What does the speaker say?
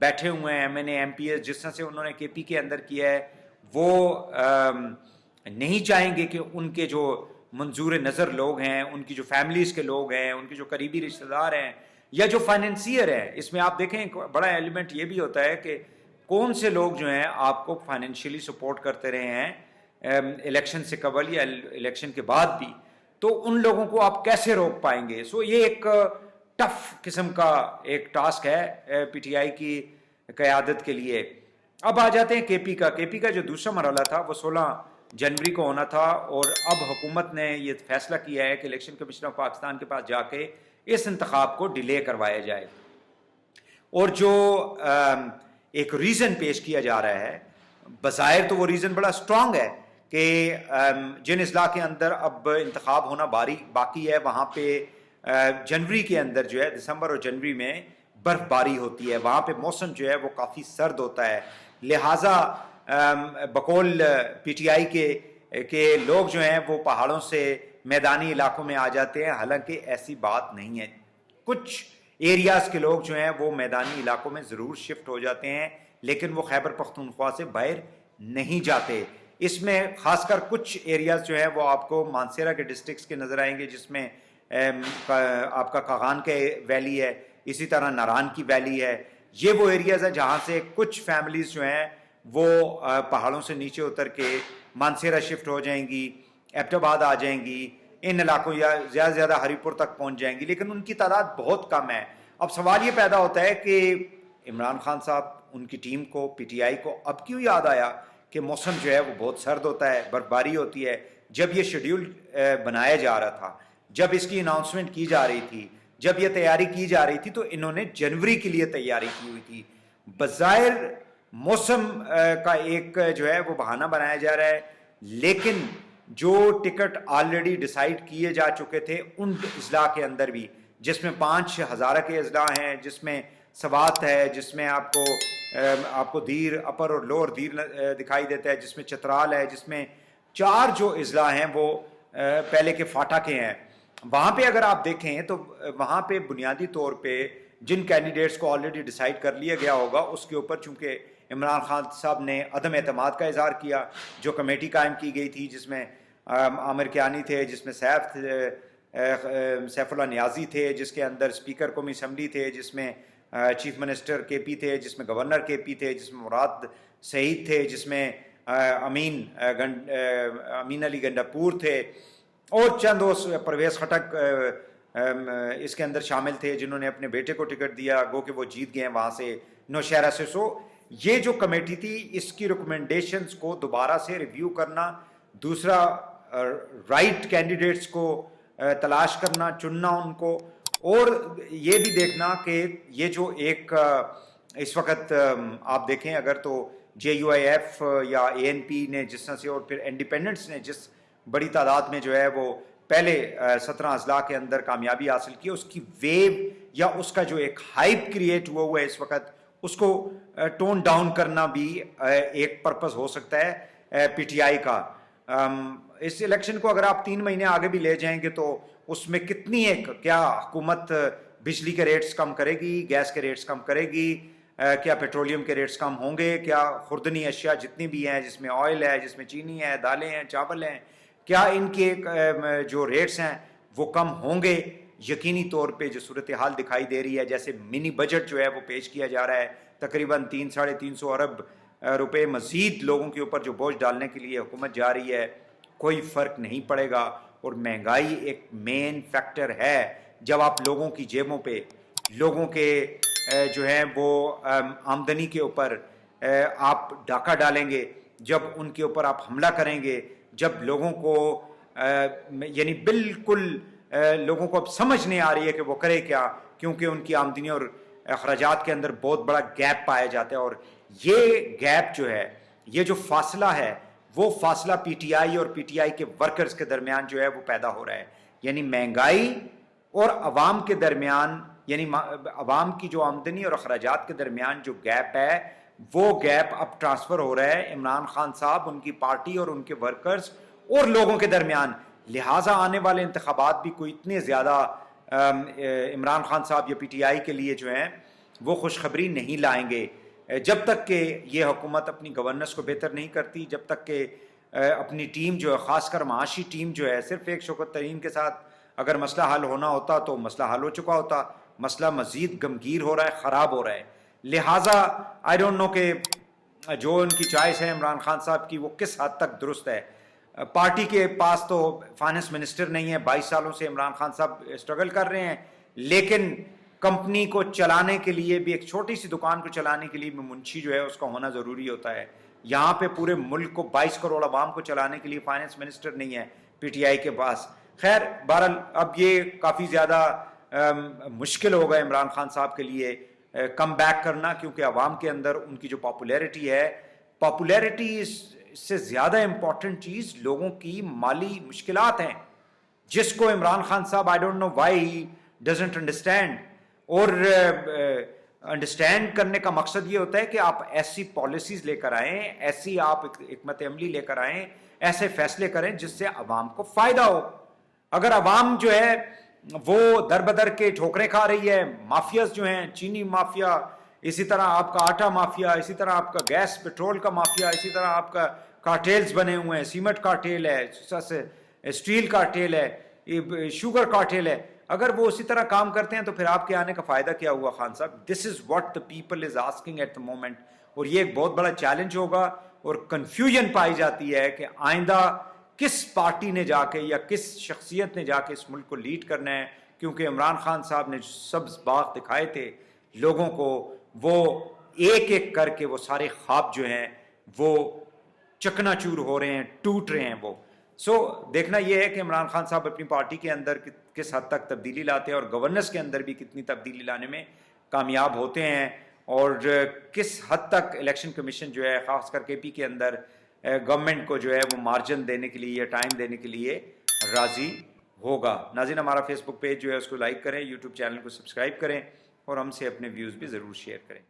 بیٹھے ہوئے ہیں MNA MPs جس طرح سے انہوں نے KP کے اندر کیا ہے وہ نہیں چاہیں گے کہ ان کے جو منظور نظر لوگ ہیں, ان کی جو فیملیز کے لوگ ہیں, ان کے جو قریبی رشتہ دار ہیں یا جو فائنینسیئر ہیں, اس میں آپ دیکھیں ایک بڑا ایلیمنٹ یہ بھی ہوتا ہے کہ کون سے لوگ جو ہیں آپ کو فائنینشیلی سپورٹ کرتے رہے ہیں الیکشن سے قبل یا الیکشن کے بعد بھی, تو ان لوگوں کو آپ کیسے روک پائیں گے. سو یہ ایک ٹف قسم کا ایک ٹاسک ہے PTI کی قیادت کے لیے. اب آ جاتے ہیں KP کا جو دوسرا مرحلہ تھا وہ 16 جنوری کو ہونا تھا, اور اب حکومت نے یہ فیصلہ کیا ہے کہ الیکشن کمیشن آف پاکستان کے پاس جا کے اس انتخاب کو ڈیلے کروایا جائے. اور جو ایک ریزن پیش کیا جا رہا ہے, بظاہر تو وہ ریزن بڑا سٹرونگ ہے کہ جن اضلاع کے اندر اب انتخاب ہونا باقی ہے وہاں پہ جنوری کے اندر جو ہے دسمبر اور جنوری میں برف باری ہوتی ہے, وہاں پہ موسم جو ہے وہ کافی سرد ہوتا ہے, لہٰذا بقول PTI کے لوگ جو ہیں وہ پہاڑوں سے میدانی علاقوں میں آ جاتے ہیں, حالانکہ ایسی بات نہیں ہے. کچھ ایریاز کے لوگ جو ہیں وہ میدانی علاقوں میں ضرور شفٹ ہو جاتے ہیں, لیکن وہ خیبر پختونخوا سے باہر نہیں جاتے. اس میں خاص کر کچھ ایریاز جو ہیں وہ آپ کو مانسیرہ کے ڈسٹرکٹس کے نظر آئیں گے, جس میں آپ کا کاغان کے ویلی ہے, اسی طرح ناران کی ویلی ہے. یہ وہ ایریاز ہیں جہاں سے کچھ فیملیز جو ہیں وہ پہاڑوں سے نیچے اتر کے مانسیرہ شفٹ ہو جائیں گی, ایبٹ آباد آ جائیں گی, ان علاقوں یا زیادہ سے زیادہ ہری پور تک پہنچ جائیں گی, لیکن ان کی تعداد بہت کم ہے. اب سوال یہ پیدا ہوتا ہے کہ عمران خان صاحب ان کی ٹیم کو PTI کو اب کیوں یاد آیا کہ موسم جو ہے وہ بہت سرد ہوتا ہے, برف باری ہوتی ہے. جب یہ شیڈیول بنایا جا رہا تھا, جب اس کی اناؤنسمنٹ کی جا رہی تھی, جب یہ تیاری کی جا رہی تھی, تو انہوں نے جنوری کے لیے تیاری کی ہوئی تھی. بظاہر موسم کا ایک جو ہے وہ بہانہ بنایا جا رہا ہے, لیکن جو ٹکٹ آلریڈی ڈیسائیڈ کیے جا چکے تھے ان اضلاع کے اندر بھی, جس میں 5 ہزارہ کے اضلاع ہیں, جس میں سوات ہے, جس میں آپ کو دیر اپر اور لوور دیر دکھائی دیتا ہے, جس میں چترال ہے, جس میں 4 جو اضلاع ہیں وہ پہلے کے فاٹا کے ہیں. وہاں پہ اگر آپ دیکھیں تو وہاں پہ بنیادی طور پہ جن کینڈیڈیٹس کو آلریڈی ڈیسائیڈ کر لیا گیا ہوگا اس کے اوپر چونکہ عمران خان صاحب نے عدم اعتماد کا اظہار کیا, جو کمیٹی قائم کی گئی تھی جس میں عامر کیانی تھے, جس میں سیف اللہ نیازی تھے, جس کے اندر اسپیکر قومی اسمبلی تھے, جس میں چیف منسٹر KP تھے, جس میں گورنر KP تھے, جس میں مراد سعید تھے, جس میں امین علی گنڈاپور تھے, اور چند پرویز خٹک اس کے اندر شامل تھے جنہوں نے اپنے بیٹے کو ٹکٹ دیا, گو کہ وہ جیت گئے ہیں وہاں سے نوشہرہ سے. سو یہ جو کمیٹی تھی اس کی ریکمنڈیشنز کو دوبارہ سے ریویو کرنا, دوسرا رائٹ کینڈیڈیٹس کو تلاش کرنا, چننا ان کو, اور یہ بھی دیکھنا کہ یہ جو ایک اس وقت آپ دیکھیں اگر تو JUIF یا ANP نے جس طرح سے, اور پھر انڈیپینڈنٹس نے جس بڑی تعداد میں جو ہے وہ پہلے 17 اضلاع کے اندر کامیابی حاصل کی, اس کی ویو یا اس کا جو ایک ہائپ کریٹ ہوا ہے اس وقت, اس کو ٹون ڈاؤن کرنا بھی ایک پرپز ہو سکتا ہے PTI کا. اس الیکشن کو اگر آپ 3 مہینے آگے بھی لے جائیں گے تو اس میں کتنی ایک, کیا حکومت بجلی کے ریٹس کم کرے گی, گیس کے ریٹس کم کرے گی, کیا پیٹرولیم کے ریٹس کم ہوں گے, کیا خوردنی اشیاء جتنی بھی ہیں جس میں آئل ہے, جس میں چینی ہے, دالیں ہیں, چاول ہیں, کیا ان کے جو ریٹس ہیں وہ کم ہوں گے. یقینی طور پہ جو صورتحال دکھائی دے رہی ہے, جیسے منی بجٹ جو ہے وہ پیش کیا جا رہا ہے, تقریباً 300-350 ارب روپے مزید لوگوں کے اوپر جو بوجھ ڈالنے کے لیے حکومت جا رہی ہے, کوئی فرق نہیں پڑے گا. اور مہنگائی ایک مین فیکٹر ہے. جب آپ لوگوں کی جیبوں پہ, لوگوں کے جو ہیں وہ آمدنی کے اوپر آپ ڈاکہ ڈالیں گے, جب ان کے اوپر آپ حملہ کریں گے, جب لوگوں کو یعنی بالکل لوگوں کو اب سمجھ نہیں آ رہی ہے کہ وہ کرے کیا, کیونکہ ان کی آمدنی اور اخراجات کے اندر بہت بڑا گیپ پایا جاتا ہے. اور یہ گیپ جو ہے, یہ جو فاصلہ ہے, وہ فاصلہ PTI اور PTI کے ورکرز کے درمیان جو ہے وہ پیدا ہو رہا ہے. یعنی مہنگائی اور عوام کے درمیان, یعنی عوام کی جو آمدنی اور اخراجات کے درمیان جو گیپ ہے, وہ گیپ اب ٹرانسفر ہو رہا ہے عمران خان صاحب, ان کی پارٹی اور ان کے ورکرز اور لوگوں کے درمیان. لہٰذا آنے والے انتخابات بھی کوئی اتنے زیادہ عمران خان صاحب یا PTI کے لیے جو ہیں وہ خوشخبری نہیں لائیں گے جب تک کہ یہ حکومت اپنی گورننس کو بہتر نہیں کرتی، جب تک کہ اپنی ٹیم جو ہے، خاص کر معاشی ٹیم جو ہے، صرف ایک شوکت ترین کے ساتھ اگر مسئلہ حل ہونا ہوتا تو مسئلہ حل ہو چکا ہوتا، مسئلہ مزید گمگیر ہو رہا ہے، خراب ہو رہا ہے. لہٰذا آئی ڈونٹ نو کہ جو ان کی چوائس ہے عمران خان صاحب کی وہ کس حد تک درست ہے. پارٹی کے پاس تو فائنانس منسٹر نہیں ہے، 22 سالوں سے عمران خان صاحب اسٹرگل کر رہے ہیں، لیکن کمپنی کو چلانے کے لیے بھی، ایک چھوٹی سی دکان کو چلانے کے لیے بھی منشی جو ہے اس کا ہونا ضروری ہوتا ہے. یہاں پہ پورے ملک کو 22 کروڑ عوام کو چلانے کے لیے فائنانس منسٹر نہیں ہے پی ٹی آئی کے پاس. خیر بہرحال اب یہ کافی زیادہ مشکل ہوگا عمران خان صاحب کے لیے کم بیک کرنا، کیونکہ عوام کے اندر ان کی جو پاپولیرٹی ہے، پاپولیرٹی سے زیادہ امپورٹنٹ چیز لوگوں کی مالی مشکلات ہیں، جس کو عمران خان صاحب I don't know why he doesn't understand. اور انڈرسٹینڈ کرنے کا مقصد یہ ہوتا ہے کہ آپ ایسی پالیسیز لے کر آئیں، ایسی آپ حکمت عملی لے کر آئیں، ایسے فیصلے کریں جس سے عوام کو فائدہ ہو. اگر عوام جو ہے وہ در بدر کے ٹھوکریں کھا رہی ہے، مافیاز جو ہیں، چینی مافیا، اسی طرح آپ کا آٹا مافیا، اسی طرح آپ کا گیس پیٹرول کا مافیا، اسی طرح آپ کا کارٹیلز بنے ہوئے ہیں، سیمنٹ کارٹیل ہے، اسٹیل کارٹیل ہے، شوگر کارٹیل ہے، اگر وہ اسی طرح کام کرتے ہیں تو پھر آپ کے آنے کا فائدہ کیا ہوا خان صاحب؟ This is what the people is asking at the moment. اور یہ ایک بہت بڑا چیلنج ہوگا، اور کنفیوژن پائی جاتی ہے کہ آئندہ کس پارٹی نے جا کے یا کس شخصیت نے جا کے اس ملک کو لیڈ کرنا ہے. کیونکہ عمران خان صاحب نے سبز باغ دکھائے تھے لوگوں کو، وہ ایک ایک کر کے وہ سارے خواب جو ہیں وہ چکنا چور ہو رہے ہیں، ٹوٹ رہے ہیں وہ. سو دیکھنا یہ ہے کہ عمران خان صاحب اپنی پارٹی کے اندر کس حد تک تبدیلی لاتے ہیں، اور گورننس کے اندر بھی کتنی تبدیلی لانے میں کامیاب ہوتے ہیں، اور کس حد تک الیکشن کمیشن جو ہے خاص کر کے پی کے اندر گورنمنٹ کو جو ہے وہ مارجن دینے کے لیے یا ٹائم دینے کے لیے راضی ہوگا. ناظرین ہمارا فیس بک پیج جو ہے اس کو لائک کریں، یوٹیوب چینل کو سبسکرائب کریں، اور ہم سے اپنے ویوز بھی ضرور شیئر کریں.